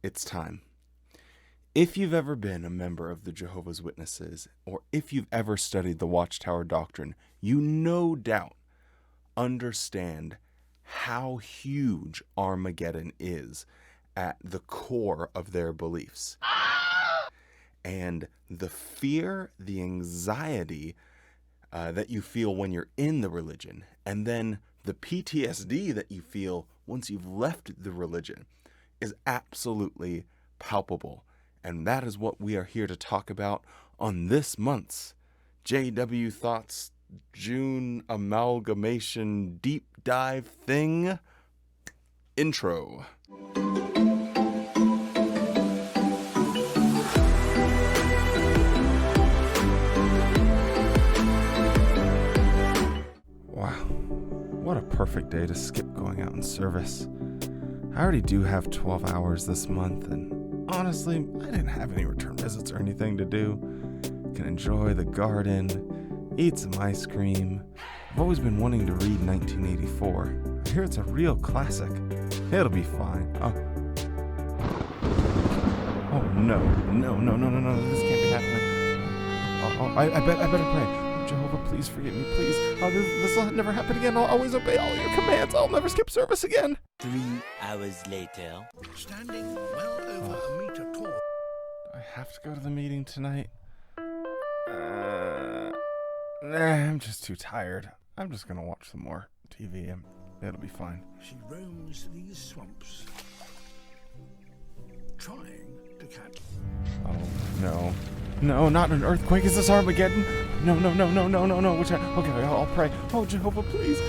it's time. If you've ever been a member of the Jehovah's Witnesses, or if you've ever studied the Watchtower doctrine, you no doubt understand how huge Armageddon is at the core of their beliefs. And the fear, the anxiety that you feel when you're in the religion, and then the PTSD that you feel once you've left the religion is absolutely palpable. And that is what we are here to talk about on this month's JW Thoughts June Amalgamation Deep Dive Thing intro. Wow, what a perfect day to skip going out in service. I already do have 12 hours this month, and honestly, I didn't have any return visits or anything to do. Can enjoy the garden, eat some ice cream. I've always been wanting to read 1984. I hear it's a real classic. It'll be fine. Oh no, this can't be happening. I better pray. Jehovah, please forgive me, please. This will never happen again. I'll always obey all your commands. I'll never skip service again. 3 hours later. Standing well over a meter tall. Do I have to go to the meeting tonight? I'm just too tired. I'm just gonna watch some more TV and it'll be fine. She roams these swamps, trying to catch. Oh, no. No, not an earthquake. Is this Armageddon? No. Okay, I'll pray. Oh, Jehovah, please.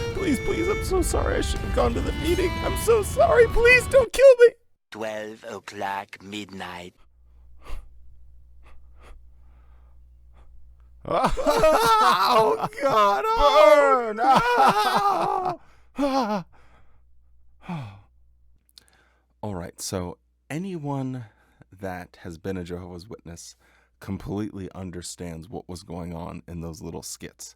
I'm so sorry. I should have gone to the meeting. I'm so sorry. Please don't kill me. 12 o'clock midnight. Oh, God. Burn. All right, so anyone that has been a Jehovah's Witness completely understands what was going on in those little skits.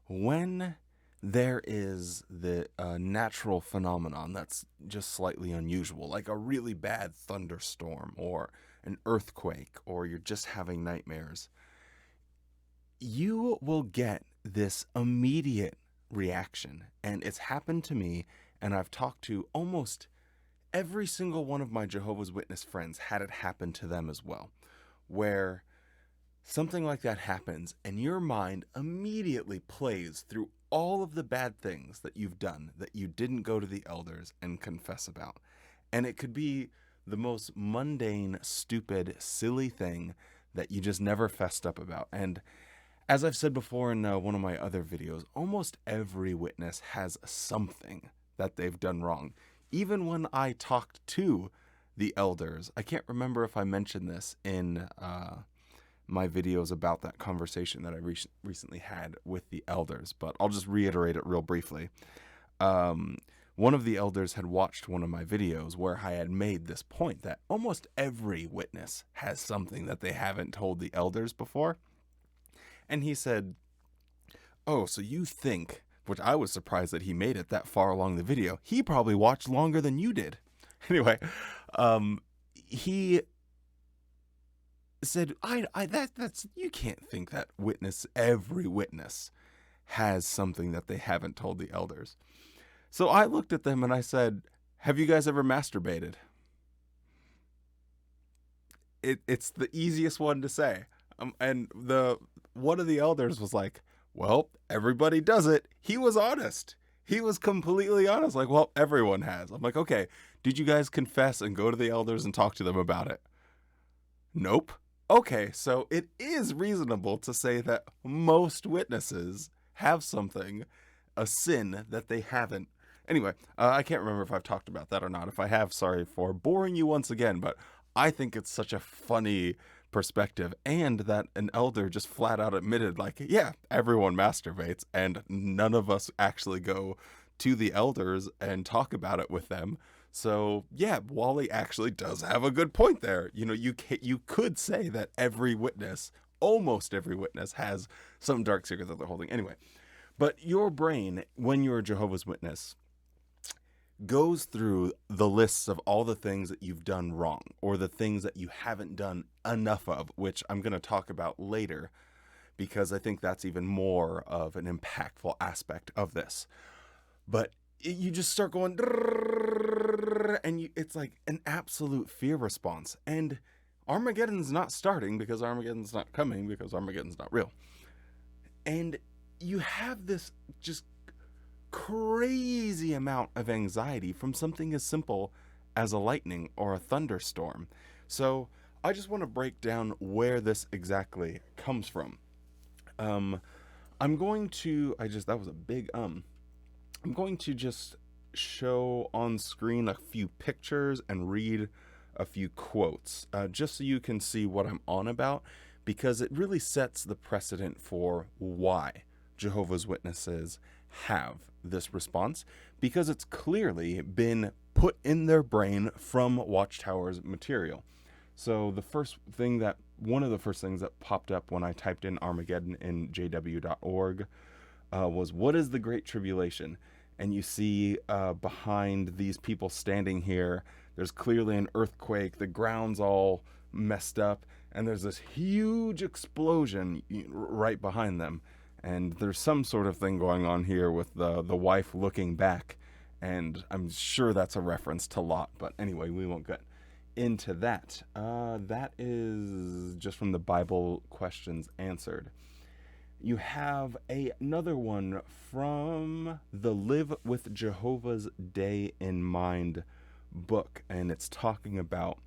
When there is the natural phenomenon that's just slightly unusual, like a really bad thunderstorm or an earthquake, or you're just having nightmares, you will get this immediate reaction. And it's happened to me, and I've talked to almost every single one of my Jehovah's Witness friends had it happen to them as well, where something like that happens and your mind immediately plays through all of the bad things that you've done that you didn't go to the elders and confess about. And it could be the most mundane, stupid, silly thing that you just never fessed up about. And as I've said before in one of my other videos, almost every witness has something that they've done wrong. Even when I talked to the elders, I can't remember if I mentioned this in my videos about that conversation that I recently had with the elders, but I'll just reiterate it real briefly. One of the elders had watched one of my videos where I had made this point that almost every witness has something that they haven't told the elders before. And he said, oh, so you think, which I was surprised that he made it that far along the video. He probably watched longer than you did. Anyway, he said, that's you can't think that every witness has something that they haven't told the elders. So I looked at them and I said, have you guys ever masturbated? It's the easiest one to say. And one of the elders was like, well, everybody does it. He was honest. He was completely honest. Like, well, everyone has. I'm like, okay, did you guys confess and go to the elders and talk to them about it? Nope. Okay, so it is reasonable to say that most witnesses have something, a sin that they haven't. Anyway, I can't remember if I've talked about that or not. If I have, sorry for boring you once again, but I think it's such a funny perspective, and that an elder just flat out admitted, like, yeah, everyone masturbates, and none of us actually go to the elders and talk about it with them. So yeah, Wally actually does have a good point there. You know, you could say that almost every witness has some dark secret that they're holding. Anyway, but your brain, when you're a Jehovah's Witness, goes through the lists of all the things that you've done wrong or the things that you haven't done enough of, which I'm going to talk about later because I think that's even more of an impactful aspect of this. But you just start going, and it's like an absolute fear response. And Armageddon's not starting because Armageddon's not coming because Armageddon's not real. And you have this just crazy amount of anxiety from something as simple as a lightning or a thunderstorm. So I just want to break down where this exactly comes from. I'm going to just show on screen a few pictures and read a few quotes, just so you can see what I'm on about, because it really sets the precedent for why Jehovah's Witnesses have this response, because it's clearly been put in their brain from Watchtower's material. So one of the first things that popped up when I typed in Armageddon in jw.org was, what is the Great Tribulation? And you see behind these people standing here, there's clearly an earthquake, the ground's all messed up, and there's this huge explosion right behind them. And there's some sort of thing going on here with the wife looking back, and I'm sure that's a reference to Lot, but anyway, we won't get into that. That is just from the Bible Questions Answered. You have another one from the Live with Jehovah's Day in Mind book, and it's talking about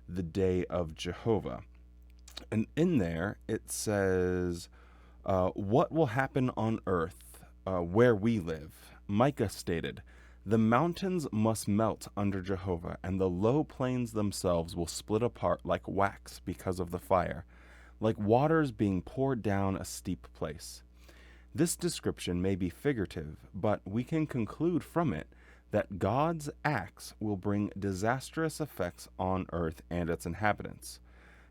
the Day of Jehovah. And in there, it says, what will happen on earth where we live? Micah stated, the mountains must melt under Jehovah, and the low plains themselves will split apart like wax because of the fire, like waters being poured down a steep place. This description may be figurative, but we can conclude from it that God's acts will bring disastrous effects on earth and its inhabitants.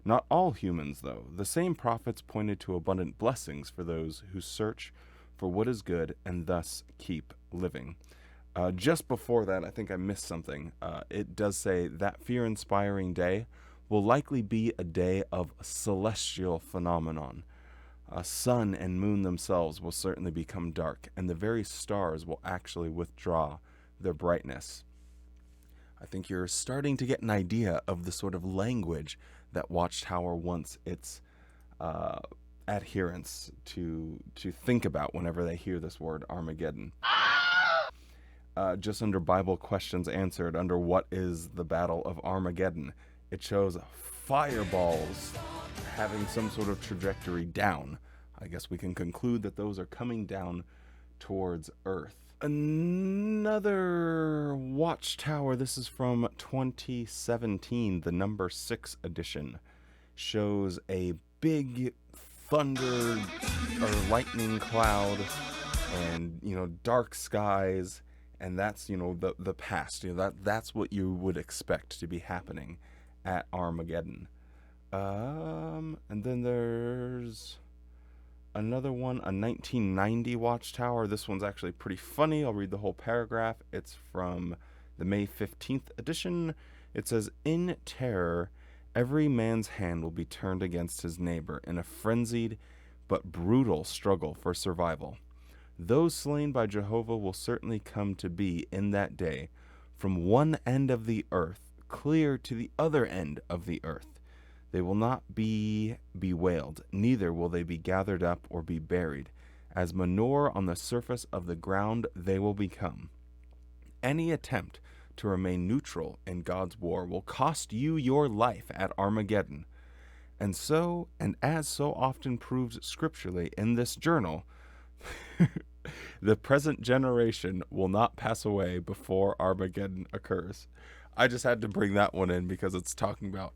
Not all humans, though. The same prophets pointed to abundant blessings for those who search for what is good and thus keep living. Just before that, I think I missed something. It does say that fear-inspiring day will likely be a day of celestial phenomenon. Sun and moon themselves will certainly become dark, and the very stars will actually withdraw their brightness. I think you're starting to get an idea of the sort of language that Watchtower wants its adherents to think about whenever they hear this word Armageddon. Just under Bible Questions Answered, under what is the Battle of Armageddon, it shows fireballs having some sort of trajectory down. I guess we can conclude that those are coming down towards Earth. Another Watchtower, this is from 2017, the number 6 edition, shows a big thunder or lightning cloud and, dark skies, and that's, the past. That's what you would expect to be happening at Armageddon. And then there's another one, a 1990 Watchtower. This one's actually pretty funny. I'll read the whole paragraph. It's from the May 15th edition. It says, in terror, every man's hand will be turned against his neighbor in a frenzied but brutal struggle for survival. Those slain by Jehovah will certainly come to be in that day from one end of the earth clear to the other end of the earth. They will not be bewailed, neither will they be gathered up or be buried. As manure on the surface of the ground they will become. Any attempt to remain neutral in God's war will cost you your life at Armageddon. And as so often proves scripturally in this journal, the present generation will not pass away before Armageddon occurs. I just had to bring that one in because it's talking about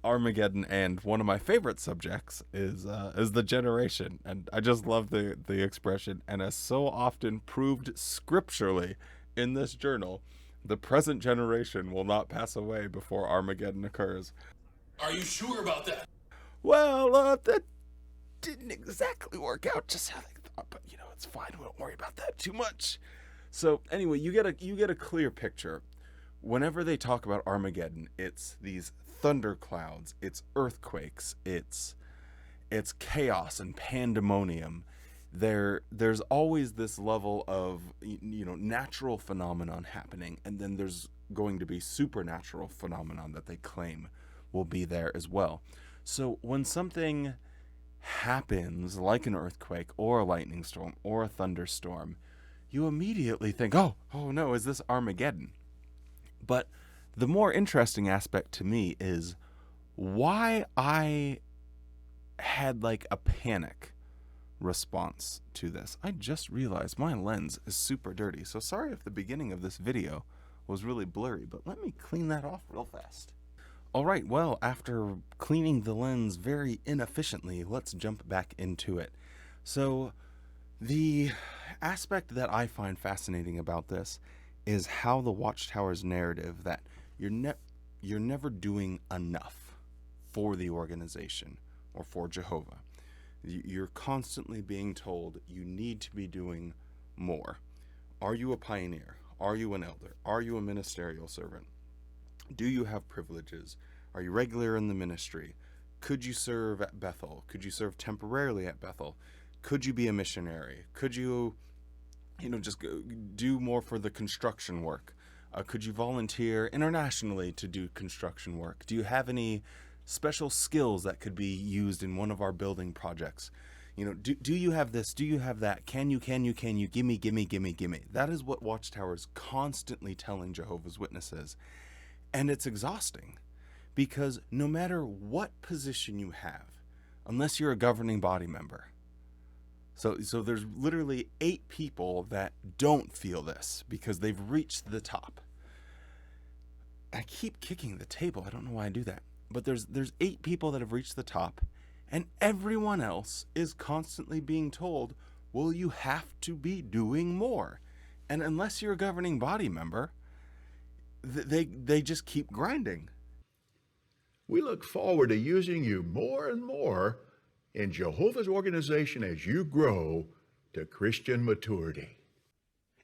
Armageddon, and one of my favorite subjects is the generation, and I just love the expression. And as so often proved scripturally in this journal, the present generation will not pass away before Armageddon occurs. Are you sure about that? Well, that didn't exactly work out just how they thought, but it's fine. We don't worry about that too much. So anyway, you get a clear picture. Whenever they talk about Armageddon, it's these thunder clouds, it's earthquakes, it's chaos and pandemonium. There's always this level of natural phenomenon happening, and then there's going to be supernatural phenomenon that they claim will be there as well. So when something happens like an earthquake or a lightning storm or a thunderstorm, you immediately think, oh no, is this Armageddon? But the more interesting aspect to me is why I had like a panic response to this. I just realized my lens is super dirty, so sorry if the beginning of this video was really blurry, but let me clean that off real fast. Alright, well, after cleaning the lens very inefficiently, let's jump back into it. So, the aspect that I find fascinating about this is how the Watchtower's narrative that you're never doing enough for the organization or for Jehovah. You're constantly being told you need to be doing more. Are you a pioneer? Are you an elder? Are you a ministerial servant? Do you have privileges? Are you regular in the ministry? Could you serve at Bethel? Could you serve temporarily at Bethel? Could you be a missionary? Could you, just do more for the construction work? Could you volunteer internationally to do construction work? Do you have any special skills that could be used in one of our building projects? Do you have this? Do you have that? Can you? Gimme. That is what Watchtower is constantly telling Jehovah's Witnesses. And it's exhausting because no matter what position you have, unless you're a governing body member, so there's literally 8 people that don't feel this because they've reached the top. I keep kicking the table. I don't know why I do that. But there's 8 people that have reached the top, and everyone else is constantly being told, well, you have to be doing more. And unless you're a governing body member, they just keep grinding. We look forward to using you more and more in Jehovah's organization as you grow to Christian maturity.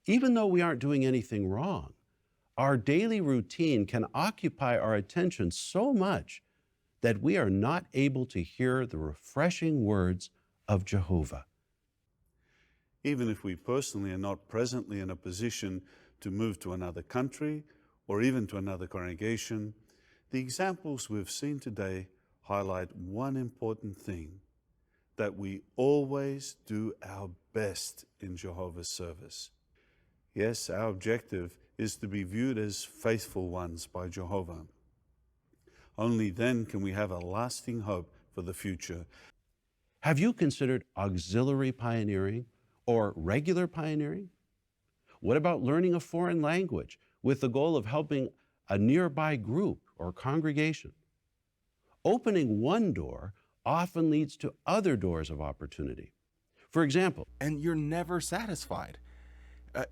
Even though we aren't doing anything wrong, our daily routine can occupy our attention so much that we are not able to hear the refreshing words of Jehovah. Even if we personally are not presently in a position to move to another country or even to another congregation, the examples we've seen today highlight one important thing, that we always do our best in Jehovah's service. Yes, our objective is to be viewed as faithful ones by Jehovah. Only then can we have a lasting hope for the future. Have you considered auxiliary pioneering or regular pioneering? What about learning a foreign language with the goal of helping a nearby group or congregation? Opening one door often leads to other doors of opportunity. For example, And you're never satisfied.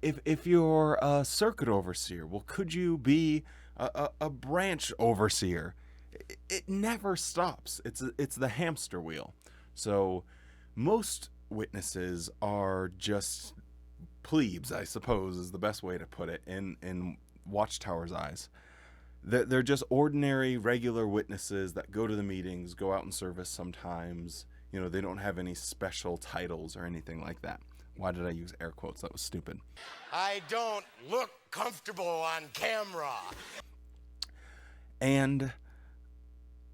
If you're a circuit overseer, well, could you be a branch overseer? It never stops. It's the hamster wheel. So most witnesses are just plebes, I suppose, is the best way to put it in Watchtower's eyes. They're just ordinary, regular witnesses that go to the meetings, go out in service sometimes. They don't have any special titles or anything like that. Why did I use air quotes? That was stupid. I don't look comfortable on camera. And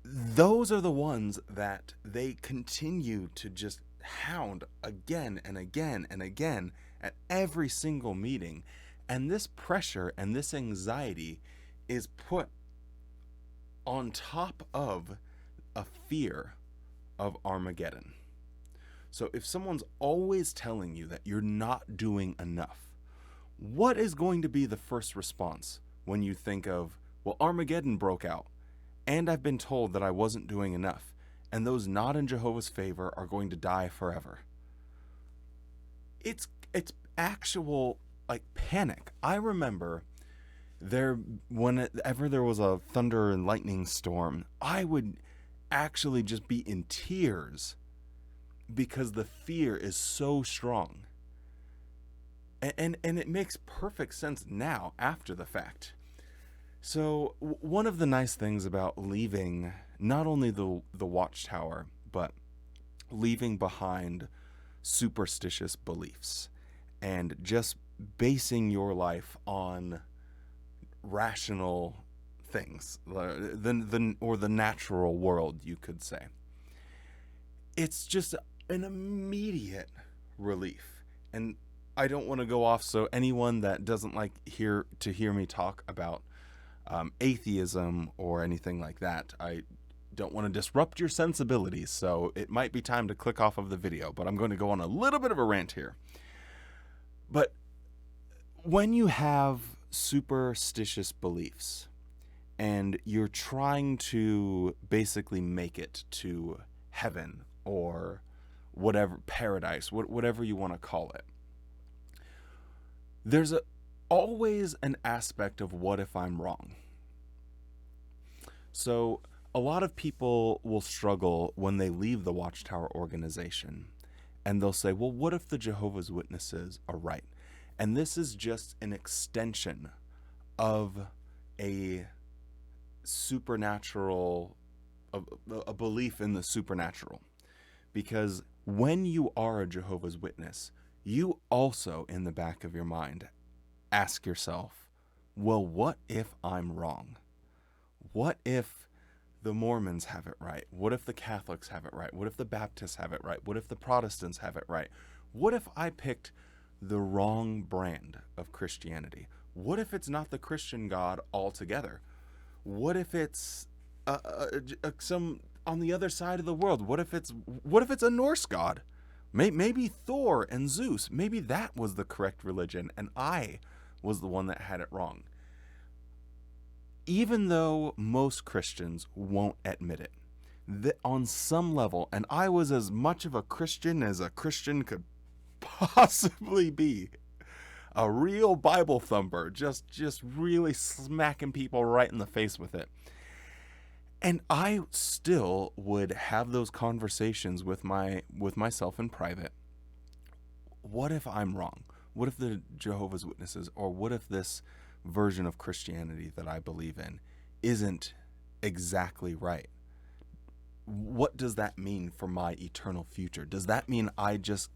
those are the ones that they continue to just hound again and again and again at every single meeting. And this pressure and this anxiety is put on top of a fear of Armageddon. So if someone's always telling you that you're not doing enough, what is going to be the first response when you think of, well, Armageddon broke out, and I've been told that I wasn't doing enough, and those not in Jehovah's favor are going to die forever? It's actual, panic. I remember whenever there was a thunder and lightning storm, I would actually just be in tears because the fear is so strong. And it makes perfect sense now after the fact. So one of the nice things about leaving not only the Watchtower, but leaving behind superstitious beliefs and just basing your life on rational things, the natural world, you could say. It's just an immediate relief. And I don't want to go off, so anyone that doesn't like to hear me talk about atheism or anything like that, I don't want to disrupt your sensibilities, so it might be time to click off of the video, but I'm going to go on a little bit of a rant here. But when you have superstitious beliefs and you're trying to basically make it to heaven or whatever, paradise, whatever you want to call it, there's always an aspect of what if I'm wrong. So a lot of people will struggle when they leave the Watchtower organization, and they'll say, well, what if the Jehovah's Witnesses are right? And this is just an extension of a supernatural, a belief in the supernatural. Because when you are a Jehovah's Witness, you also, in the back of your mind, ask yourself, well, what if I'm wrong? What if the Mormons have it right? What if the Catholics have it right? What if the Baptists have it right? What if the Protestants have it right? What if I picked the wrong brand of Christianity? What if it's not the Christian God altogether? What if it's some on the other side of the world? What if it's a Norse god? Maybe Thor and Zeus. Maybe that was the correct religion, and I was the one that had it wrong. Even though most Christians won't admit it, that on some level, and I was as much of a Christian as a Christian could possibly be, a real Bible thumper, just really smacking people right in the face with it. And I still would have those conversations with myself in private. What if I'm wrong? What if the Jehovah's Witnesses, or what if this version of Christianity that I believe in isn't exactly right? What does that mean for my eternal future? Does that mean I just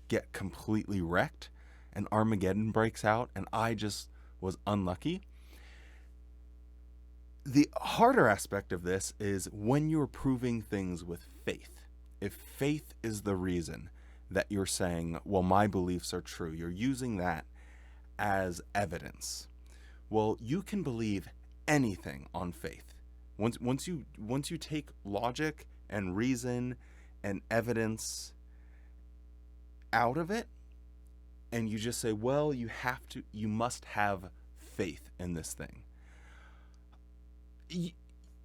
get completely wrecked and Armageddon breaks out and I just was unlucky? The harder aspect of this is when you're proving things with faith. If faith is the reason that you're saying, well, my beliefs are true, you're using that as evidence. Well, you can believe anything on faith. Once you take logic and reason and evidence out of it, and you just say, well, you must have faith in this thing.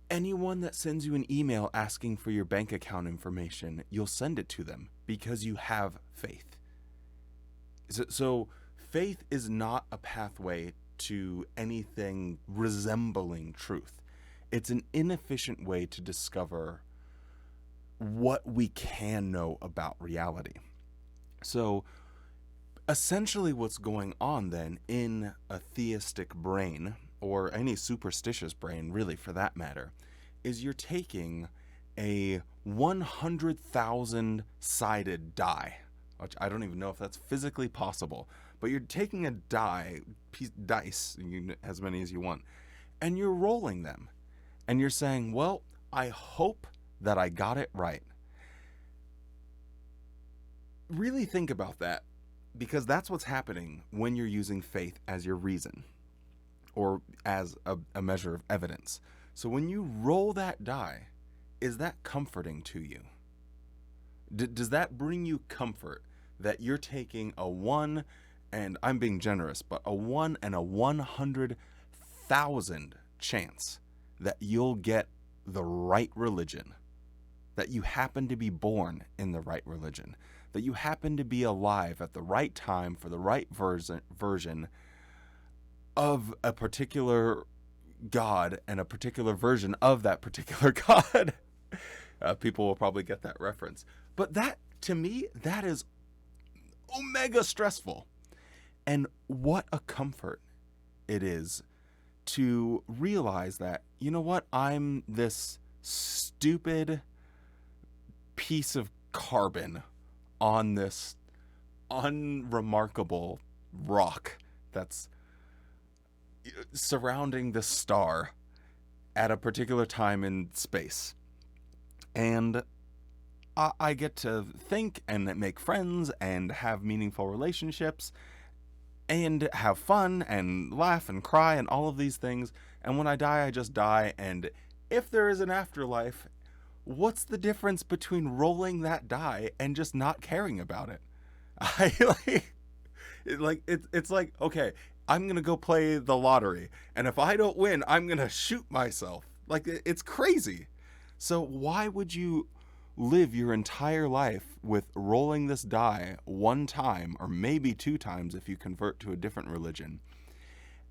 Anyone that sends you an email asking for your bank account information, you'll send it to them because you have faith. So faith is not a pathway to anything resembling truth. It's an inefficient way to discover what we can know about reality. So essentially what's going on then in a theistic brain, or any superstitious brain really for that matter, is you're taking a 100,000 sided die, which I don't even know if that's physically possible, but you're taking a dice, as many as you want, and you're rolling them, and you're saying, well, I hope that I got it right. Really think about that, because that's what's happening when you're using faith as your reason, or as a measure of evidence. So when you roll that die, is that comforting to you? Does that bring you comfort that you're taking a 1, and I'm being generous, but a 1 in 100,000 chance that you'll get the right religion, that you happen to be born in the right religion, that you happen to be alive at the right time for the right version of a particular God and a particular version of that particular God? People will probably get that reference. But that, to me, that is omega stressful. And what a comfort it is to realize that, you know what, I'm this stupid piece of carbon on this unremarkable rock that's surrounding the star at a particular time in space. And I get to think and make friends and have meaningful relationships and have fun and laugh and cry and all of these things. And when I die, I just die. And if there is an afterlife, what's the difference between rolling that die and just not caring about it? It's like, okay, I'm going to go play the lottery. And if I don't win, I'm going to shoot myself. Like, it's crazy. So why would you live your entire life with rolling this die one time, or maybe 2 times if you convert to a different religion,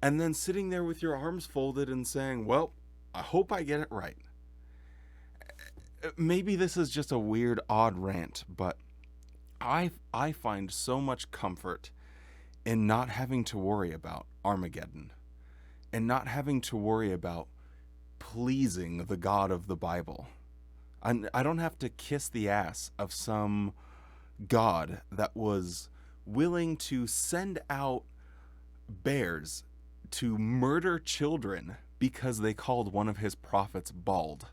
and then sitting there with your arms folded and saying, well, I hope I get it right? Maybe this is just a weird, odd rant, but I find so much comfort in not having to worry about Armageddon and not having to worry about pleasing the God of the Bible. I don't have to kiss the ass of some God that was willing to send out bears to murder children because they called one of his prophets bald.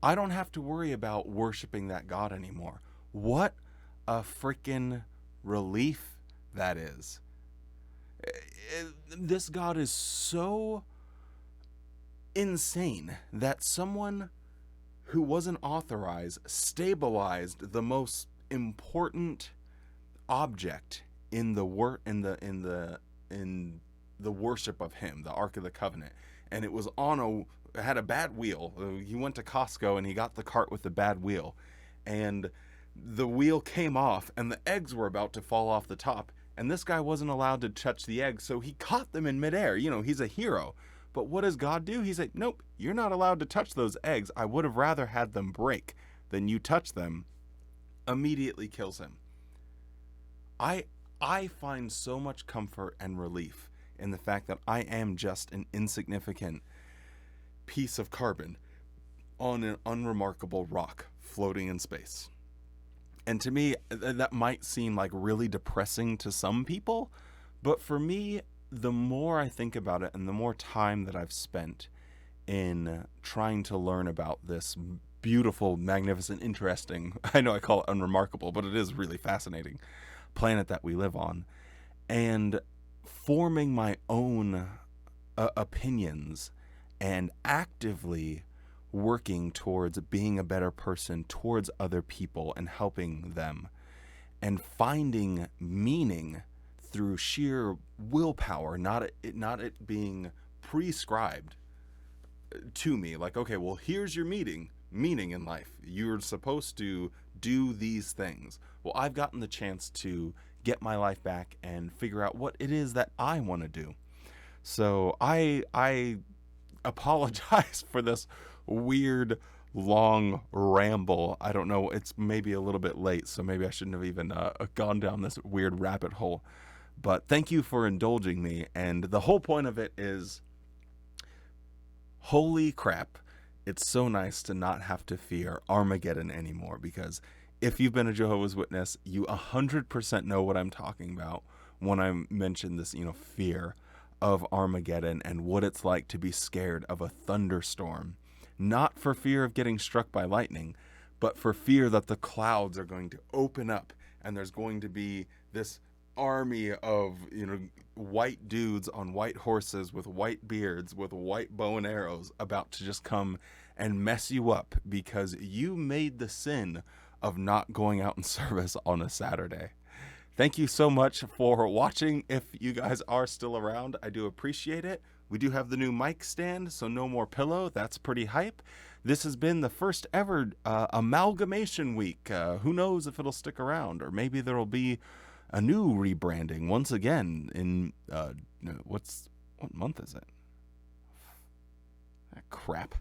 I don't have to worry about worshiping that God anymore. What a freaking relief that is. This God is so insane that someone who wasn't authorized stabilized the most important object in the worship of him, the Ark of the Covenant, and it was had a bad wheel. He went to Costco and he got the cart with the bad wheel, and the wheel came off and the eggs were about to fall off the top, and this guy wasn't allowed to touch the eggs, so he caught them in midair. You know, he's a hero. But what does God do? He's like, nope, you're not allowed to touch those eggs. I would have rather had them break than you touch them. Immediately kills him. I find so much comfort and relief in the fact that I am just an insignificant piece of carbon on an unremarkable rock floating in space. And to me, that might seem like really depressing to some people, but for me, the more I think about it and the more time that I've spent in trying to learn about this beautiful, magnificent, interesting, I know I call it unremarkable, but it is really fascinating planet that we live on, and forming my own opinions and actively working towards being a better person towards other people and helping them and finding meaning through sheer willpower, not it being prescribed to me. Like, okay, well, here's your meaning in life. You're supposed to do these things. Well, I've gotten the chance to get my life back and figure out what it is that I want to do. So I apologize for this weird, long ramble. I don't know. It's maybe a little bit late, so maybe I shouldn't have even gone down this weird rabbit hole. But thank you for indulging me. And the whole point of it is, holy crap, it's so nice to not have to fear Armageddon anymore. Because if you've been a Jehovah's Witness, you 100% know what I'm talking about when I mention this, fear of Armageddon and what it's like to be scared of a thunderstorm. Not for fear of getting struck by lightning, but for fear that the clouds are going to open up and there's going to be this army of white dudes on white horses with white beards with white bow and arrows about to just come and mess you up because you made the sin of not going out in service on a Saturday. Thank you so much for watching. If you guys are still around, I do appreciate it. We do have the new mic stand, so no more pillow. That's pretty hype. This has been the first ever amalgamation week. Who knows if it'll stick around, or maybe there'll be a new rebranding once again in what month is it? Crap.